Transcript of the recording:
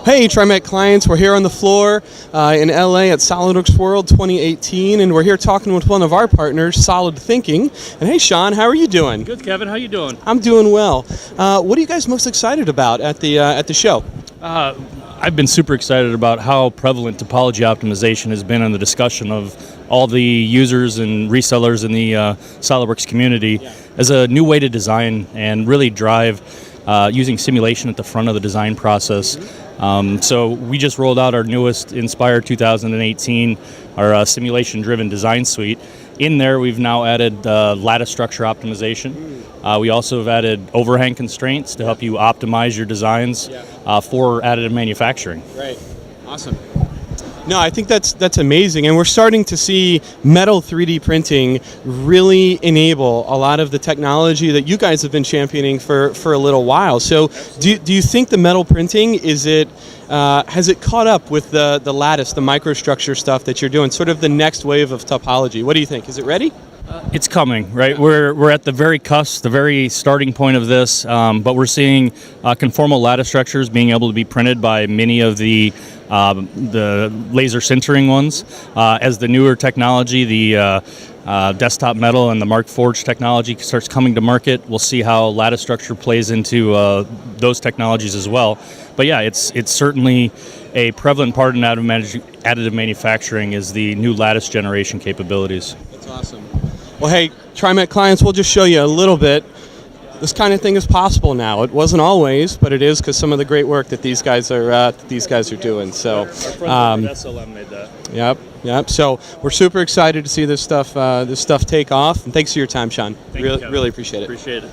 Hey, TriMech clients, we're here on the floor in LA at SolidWorks World 2018, and we're here talking with one of our partners, solidThinking. And hey, Sean, how are you doing? Good, Kevin. How you doing? I'm doing well. What are you guys most excited about at the show? I've been super excited about how prevalent topology optimization has been in the discussion of all the users and resellers in the SolidWorks community as a new way to design and really drive using simulation at the front of the design process. So we just rolled out our newest Inspire 2018, our simulation-driven design suite. In there, we've now added lattice structure optimization. We also have added overhang constraints to help you optimize your designs for additive manufacturing. Right. Awesome. No, I think that's amazing, and we're starting to see metal 3D printing really enable a lot of the technology that you guys have been championing for a little while. So, do you think the metal printing has it caught up with the lattice, the microstructure stuff that you're doing? Sort of the next wave of topology. What do you think? Is it ready? It's coming, right? We're at the very cusp, the very starting point of this, but we're seeing conformal lattice structures being able to be printed by many of the laser sintering ones. As the newer technology, the desktop metal and the Mark Forge technology starts coming to market, we'll see how lattice structure plays into those technologies as well. But yeah, it's certainly a prevalent part in additive manufacturing is the new lattice generation capabilities. That's awesome. Well, hey, TriMech clients, we'll just show you a little bit. This kind of thing is possible now. It wasn't always, but it is because some of the great work that these guys are doing. So, our friends at SLM made that. Yep. So we're super excited to see this stuff take off. And thanks for your time, Sean. Thank you, Kevin. Really appreciate it. Appreciate it.